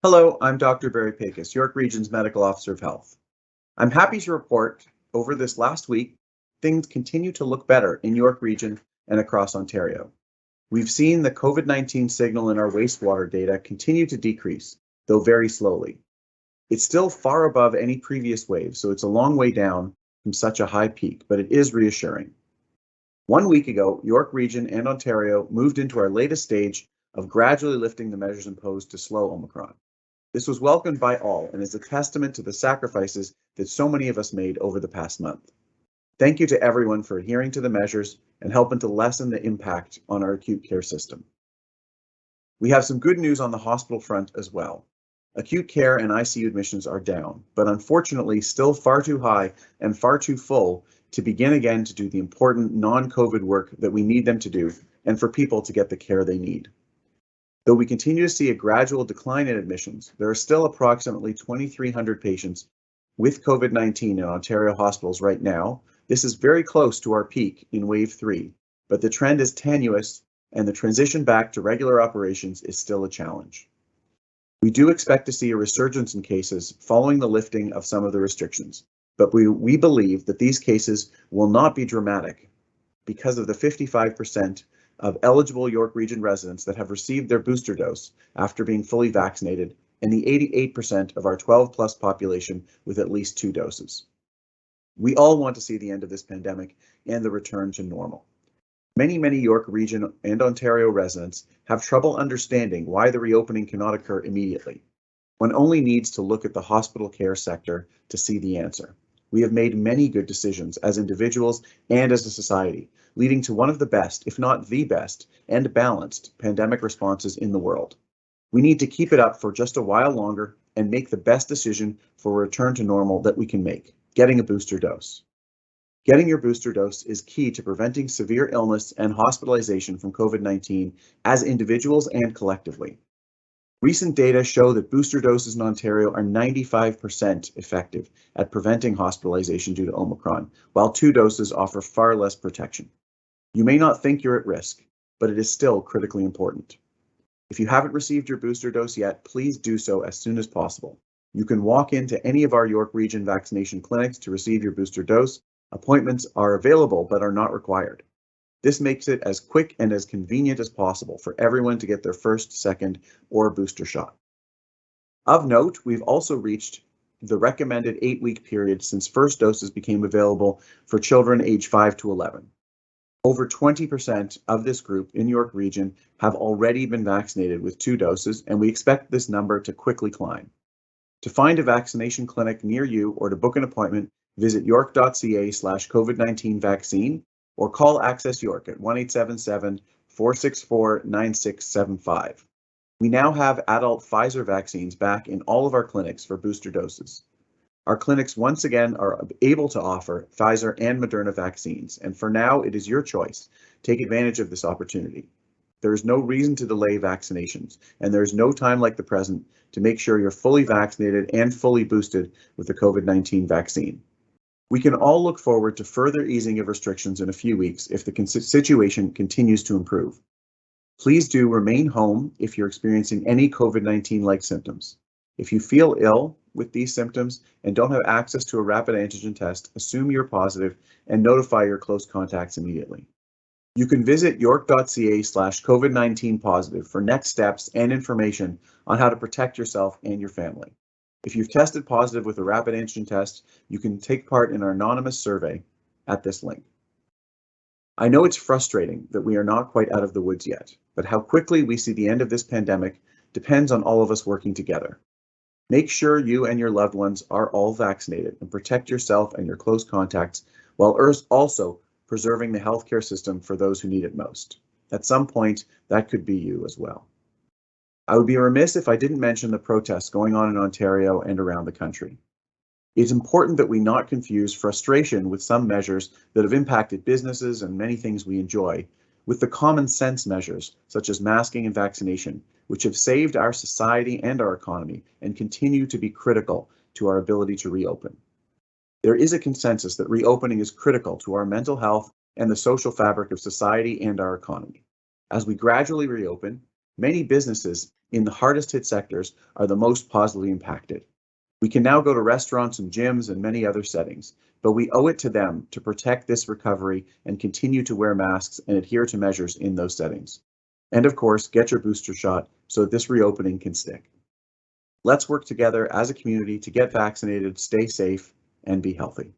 Hello, I'm Dr. Barry Pecos, York Region's Medical Officer of Health. I'm happy to report over this last week, things continue to look better in York Region and across Ontario. We've seen the COVID-19 signal in our wastewater data continue to decrease, though very slowly. It's still far above any previous wave, so it's a long way down from such a high peak, but it is reassuring. 1 week ago, York Region and Ontario moved into our latest stage of gradually lifting the measures imposed to slow Omicron. This was welcomed by all and is a testament to the sacrifices that so many of us made over the past month. Thank you to everyone for adhering to the measures and helping to lessen the impact on our acute care system. We have some good news on the hospital front as well. Acute care and ICU admissions are down, but unfortunately still far too high and far too full to begin again to do the important non-COVID work that we need them to do and for people to get the care they need. Though we continue to see a gradual decline in admissions, there are still approximately 2,300 patients with COVID-19 in Ontario hospitals right now. This is very close to our peak in wave 3, but the trend is tenuous and the transition back to regular operations is still a challenge. We do expect to see a resurgence in cases following the lifting of some of the restrictions, but we believe that these cases will not be dramatic because of the 55% of eligible York Region residents that have received their booster dose after being fully vaccinated, and the 88% of our 12+ population with at least 2 doses. We all want to see the end of this pandemic and the return to normal. Many York Region and Ontario residents have trouble understanding why the reopening cannot occur immediately. One only needs to look at the hospital care sector to see the answer. We have made many good decisions as individuals and as a society, leading to one of the best, if not the best, and balanced pandemic responses in the world. We need to keep it up for just a while longer and make the best decision for a return to normal that we can make, getting a booster dose. Getting your booster dose is key to preventing severe illness and hospitalization from COVID-19 as individuals and collectively. Recent data show that booster doses in Ontario are 95% effective at preventing hospitalization due to Omicron, while 2 doses offer far less protection. You may not think you're at risk, but it is still critically important. If you haven't received your booster dose yet, please do so as soon as possible. You can walk into any of our York Region vaccination clinics to receive your booster dose. Appointments are available but are not required. This makes it as quick and as convenient as possible for everyone to get their first, second, or booster shot. Of note, we've also reached the recommended 8-week period since first doses became available for children aged 5 to 11. Over 20% of this group in York Region have already been vaccinated with 2 doses, and we expect this number to quickly climb. To find a vaccination clinic near you or to book an appointment, visit york.ca/COVID-19 vaccine or call Access York at 1-877-464-9675. We now have adult Pfizer vaccines back in all of our clinics for booster doses. Our clinics once again are able to offer Pfizer and Moderna vaccines, and for now it is your choice. Take advantage of this opportunity. There is no reason to delay vaccinations, and there is no time like the present to make sure you're fully vaccinated and fully boosted with the COVID-19 vaccine. We can all look forward to further easing of restrictions in a few weeks if the situation continues to improve. Please do remain home if you're experiencing any COVID-19-like symptoms. If you feel ill with these symptoms and don't have access to a rapid antigen test, assume you're positive and notify your close contacts immediately. You can visit york.ca/COVID-19 positive for next steps and information on how to protect yourself and your family. If you've tested positive with a rapid antigen test, you can take part in our anonymous survey at this link. I know it's frustrating that we are not quite out of the woods yet, but how quickly we see the end of this pandemic depends on all of us working together. Make sure you and your loved ones are all vaccinated and protect yourself and your close contacts while also preserving the healthcare system for those who need it most. At some point, that could be you as well. I would be remiss if I didn't mention the protests going on in Ontario and around the country. It's important that we not confuse frustration with some measures that have impacted businesses and many things we enjoy with the common sense measures such as masking and vaccination, which have saved our society and our economy and continue to be critical to our ability to reopen. There is a consensus that reopening is critical to our mental health and the social fabric of society and our economy. As we gradually reopen, many businesses in the hardest hit sectors are the most positively impacted. We can now go to restaurants and gyms and many other settings, but we owe it to them to protect this recovery and continue to wear masks and adhere to measures in those settings. And of course, get your booster shot so that this reopening can stick. Let's work together as a community to get vaccinated, stay safe, and be healthy.